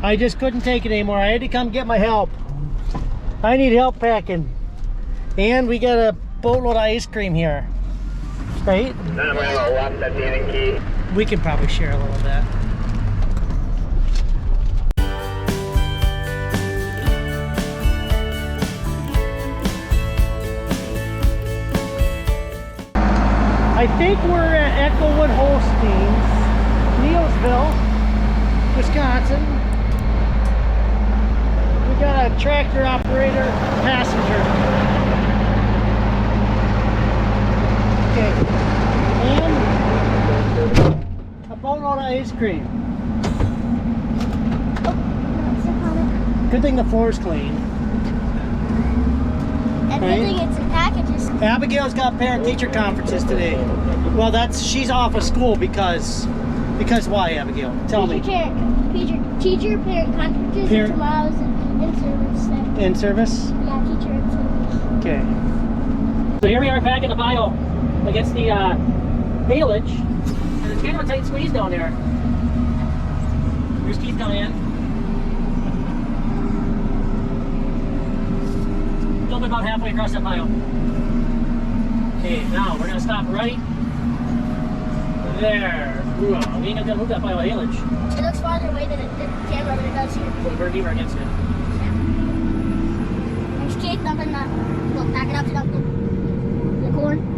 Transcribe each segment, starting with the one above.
I just couldn't take it anymore. I had to come get my help. I need help packing. And we got a boatload of ice cream here. Right? We can probably share a little bit. I think we're at Echowood, Holsteins, Neilsville, Wisconsin. We got a tractor operator passenger. Okay. And a boatload of ice cream. Good thing the floor's clean. And good thing it's in packages. Abigail's got parent-teacher conferences today. Well, she's off of school because why, Abigail? Tell me. Teacher parent conferences tomorrow's in service. In service? Yeah, teacher in service. Okay. So here we are back in the bio against the haylage, and it's kind of a tight squeeze down there. Here's Keith coming in. Still about halfway across that bio. Okay, now we're gonna stop right there. Ooh, we ain't gonna move that bio haylage. It looks farther away than the camera, but it does here. We're deeper against it. Yeah. There's Keith dumping the, well, pack it up to dump the corn.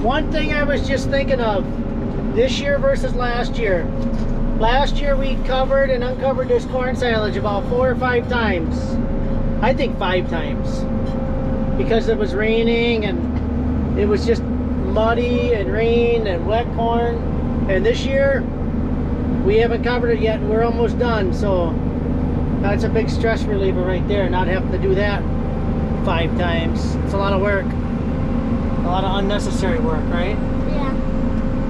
One thing I was just thinking of, this year versus last year. Last year we covered and uncovered this corn silage about 4 or 5 times. I think 5 times. Because it was raining and it was just muddy and rain and wet corn. And this year, we haven't covered it yet and we're almost done. So that's a big stress reliever right there, not having to do that 5 times. It's a lot of work. A lot of unnecessary work, right? Yeah.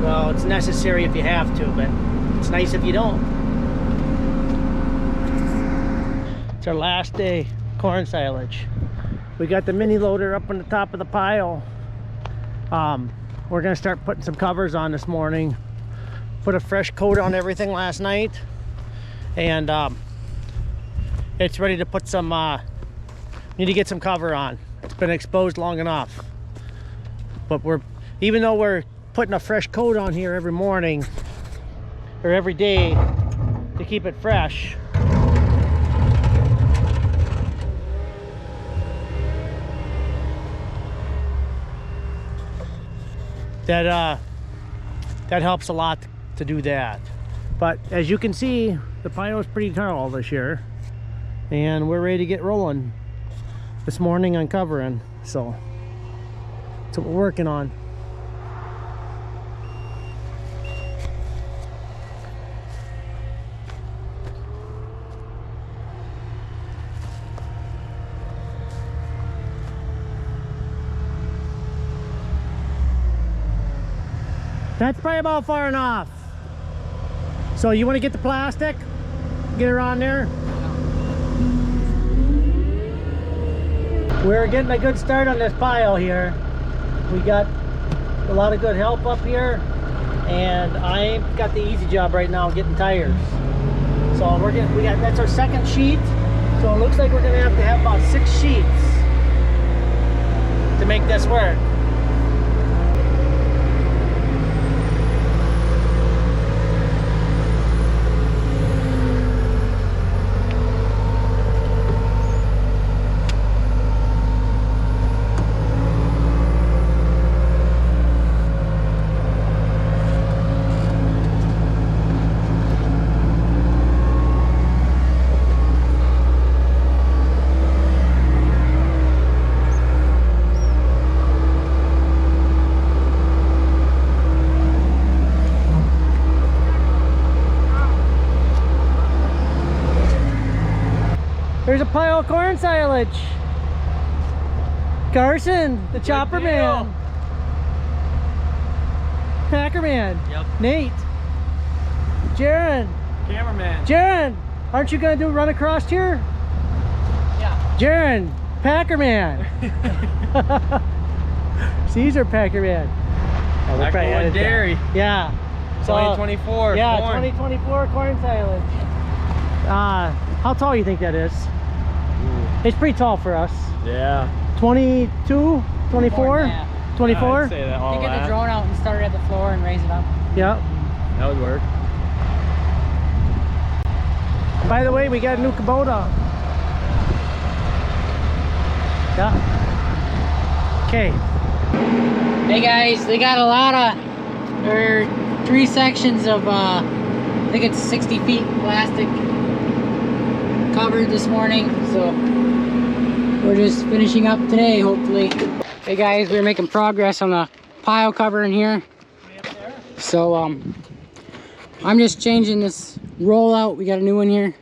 Well, it's necessary if you have to, but it's nice if you don't. It's our last day corn silage. We got the mini loader up on the top of the pile. We're gonna start putting some covers on this morning. Put a fresh coat on everything last night, and it's ready to put some. Need to get some cover on. It's been exposed long enough. But even though we're putting a fresh coat on here every morning or every day to keep it fresh, that helps a lot to do that. But as you can see, the pile is pretty tall this year, and we're ready to get rolling this morning on covering. So that's what we're working on. That's probably about far enough. So you want to get the plastic? Get her on there? We're getting a good start on this pile here. We got a lot of good help up here, and I got the easy job right now getting tires. So that's our second sheet. So it looks like we're gonna have to have about 6 sheets to make this work. There's a pile of corn silage. Carson, the chopper man. Packer man. Yep. Nate. Jaron. Cameraman. Jaron, aren't you gonna run across here? Yeah. Jaron, Packer man. Caesar Packer man. Oh, we'll probably edit that. Dairy. Yeah. So, 2024. yeah, corn. 2024 corn silage. How tall you think that is? Ooh. It's pretty tall for us. Yeah. 22, 24, 24. I'd say that all You get the that. drone out and start it at the floor and raise it up. Yep. That would work. By the way, we got a new Kubota. Yeah. Okay. Hey guys, they got a lot of, or 3 sections of, I think it's 60 feet plastic covered this morning. So we're just finishing up today, hopefully. Hey guys, we're making progress on the pile cover in here. So I'm just changing this roll out. We got a new one here.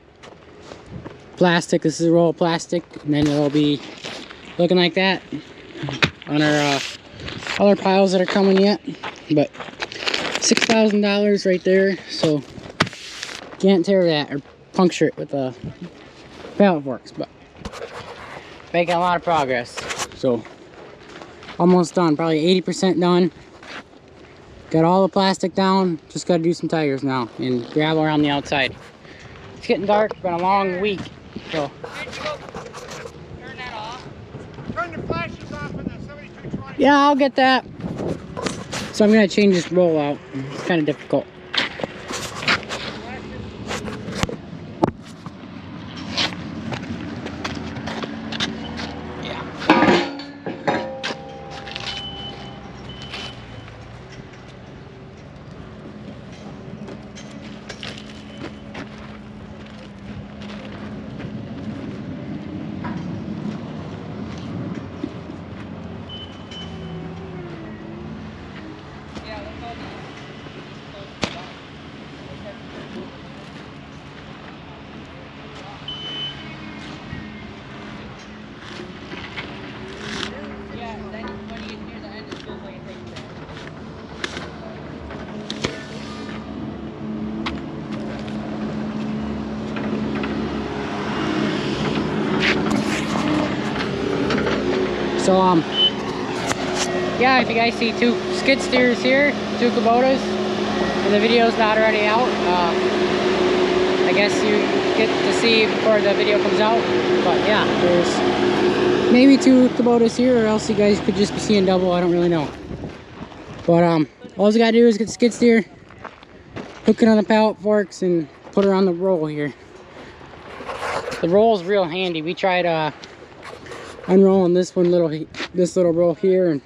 Plastic, this is a roll of plastic, and then it'll be looking like that on our other piles that are coming yet. But $6,000 right there, so can't tear that or puncture it with a pallet forks, but making a lot of progress. So almost done, probably 80% done. Got all the plastic down, just got to do some tires now and gravel around the outside. It's getting dark, been a long week, so. Turn that off. Turn the flashes off in the 7220. Yeah, I'll get that. So I'm gonna change this roll out. It's kind of difficult. So yeah, if you guys see 2 skid steers here, 2 Kubotas, and the video's not already out, I guess you get to see before the video comes out. But yeah, there's maybe 2 Kubotas here, or else you guys could just be seeing double. I don't really know. But all you gotta do is get the skid steer, hook it on the pallet forks, and put it on the roll here. The roll's real handy. We tried unrolling this little roll here and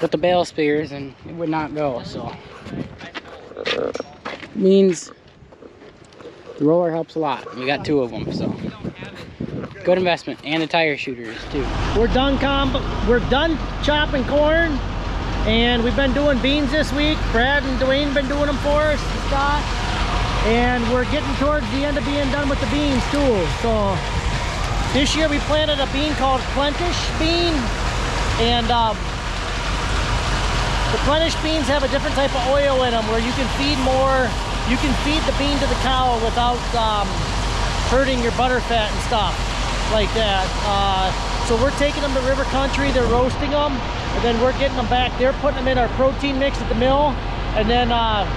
with the bale spears, and it would not go. So means the roller helps a lot. We got 2 of them, so good investment. And the tire shooters too. We're done chopping corn, and we've been doing beans this week. Brad and Dwayne been doing them for us, Scott, and we're getting towards the end of being done with the beans too. So this year we planted a bean called Plentish bean, and the Plentish beans have a different type of oil in them where you can feed more. You can feed the bean to the cow without hurting your butter fat and stuff like that. So we're taking them to River Country. They're roasting them, and then we're getting them back. They're putting them in our protein mix at the mill, and then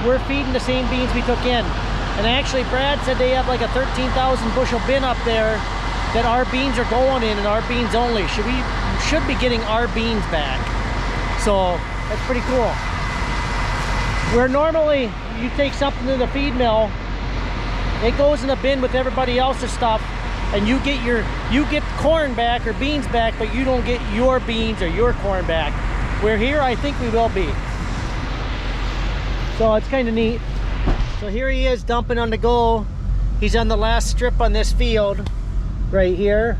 we're feeding the same beans we took in. And actually, Brad said they have like a 13,000 bushel bin up there that our beans are going in, and our beans only. We should be getting our beans back. So that's pretty cool. Where normally you take something to the feed mill, it goes in a bin with everybody else's stuff, and you get corn back or beans back, but you don't get your beans or your corn back. Where here, I think we will be. So it's kind of neat. So here he is dumping on the go. He's on the last strip on this field right here.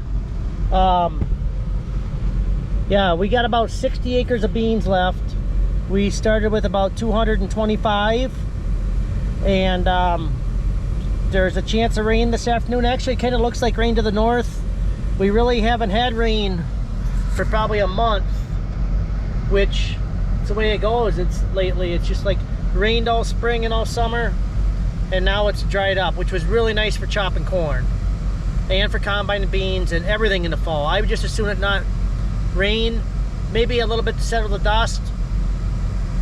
Yeah, we got about 60 acres of beans left. We started with about 225, and there's a chance of rain this afternoon. Actually, it kind of looks like rain to the north. We really haven't had rain for probably a month, which is the way it goes. It's lately, it's just like rained all spring and all summer, and now it's dried up, which was really nice for chopping corn and for combining beans and everything in the fall. I would just as soon it not rain, maybe a little bit to settle the dust,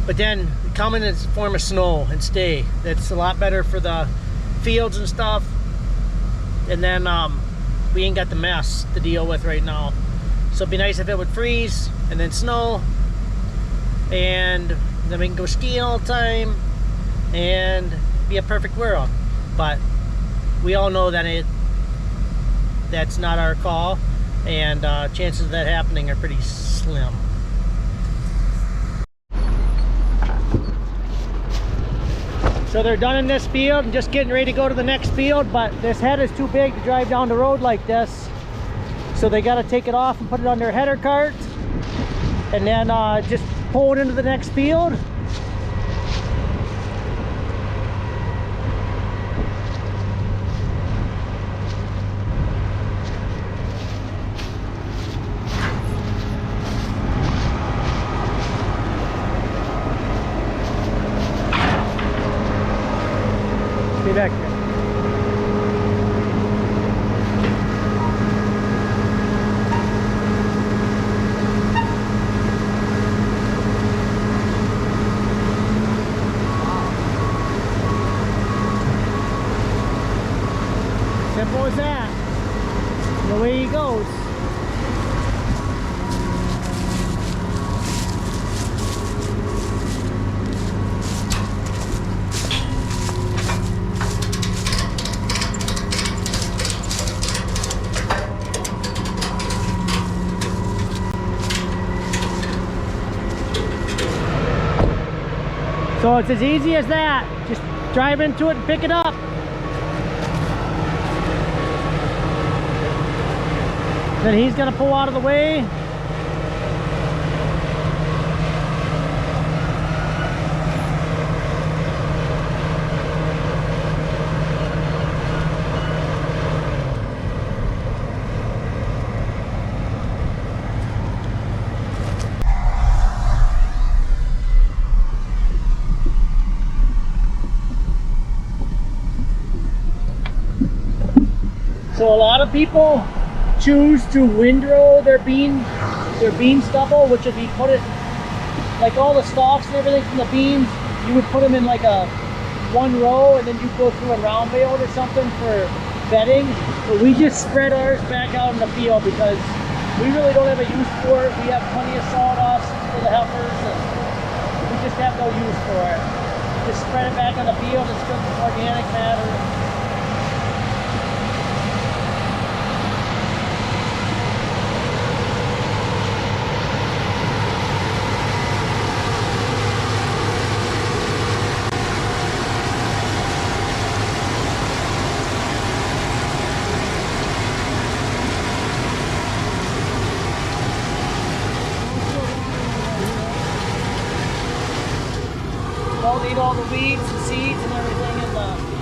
but then come in its form of snow and stay. That's a lot better for the fields and stuff. And then we ain't got the mess to deal with right now. So it'd be nice if it would freeze and then snow, and then we can go skiing all the time and be a perfect world. But we all know that that's not our call, and chances of that happening are pretty slim. So they're done in this field and just getting ready to go to the next field, but this head is too big to drive down the road like this. So they got to take it off and put it on their header cart, and then just pull it into the next field. Be back here. Simple as that. And away he goes. So it's as easy as that. Just drive into it and pick it up. Then he's gonna pull out of the way. So a lot of people choose to windrow their bean stubble, which would be put it like all the stalks and everything from the beans. You would put them in like a one row, and then you go through a round bale or something for bedding. But we just spread ours back out in the field because we really don't have a use for it. We have plenty of sawdust for the heifers, and we just have no use for it. Just spread it back on the field. It's good organic matter. Don't eat all the weeds and seeds and everything in the...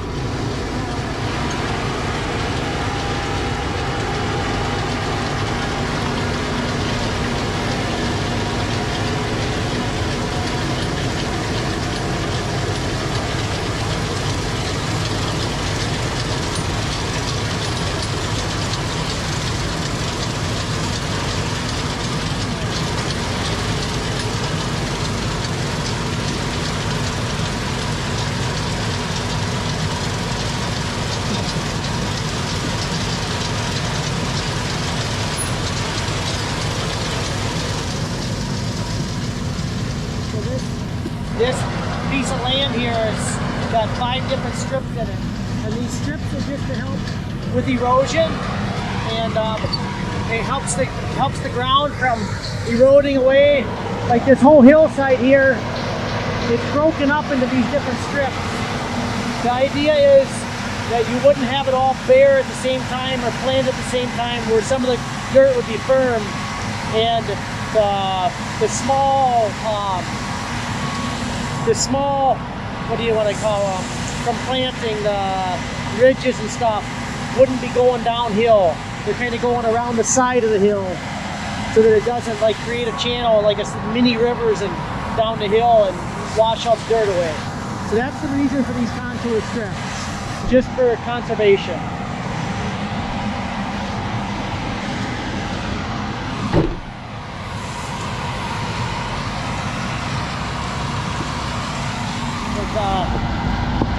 This piece of land here has got 5 different strips in it, and these strips are just to help with erosion, and it helps the ground from eroding away. Like this whole hillside here, it's broken up into these different strips. The idea is that you wouldn't have it all bare at the same time or planted at the same time, where some of the dirt would be firm, and the small, what do you want to call them? from planting, the ridges and stuff wouldn't be going downhill. They're kind of going around the side of the hill so that it doesn't like create a channel like a mini rivers and down the hill and wash all the dirt away. So that's the reason for these contour strips, just for conservation.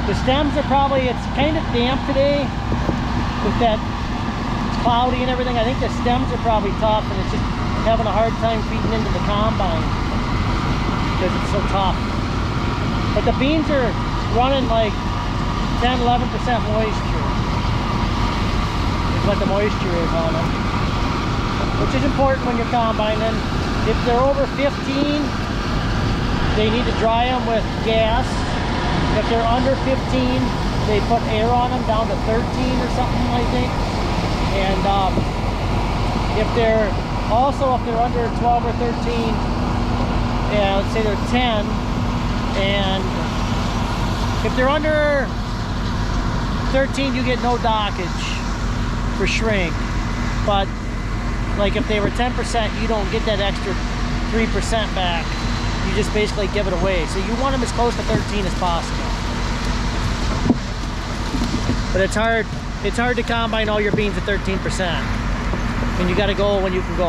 The stems are probably, it's kind of damp today with that, it's cloudy and everything. I think the stems are probably tough and it's just having a hard time feeding into the combine because it's so tough. But the beans are running like 10-11% moisture is what the moisture is on them, which is important when you're combining. If they're over 15, they need to dry them with gas. If they're under 15, they put air on them down to 13 or something, I think. And if they're under 12 or 13, yeah, let's say they're 10, and if they're under 13, you get no dockage for shrink. But like if they were 10%, you don't get that extra 3% back. You just basically give it away. So you want them as close to 13 as possible. But it's hard to combine all your beans at 13%. And you gotta go when you can go.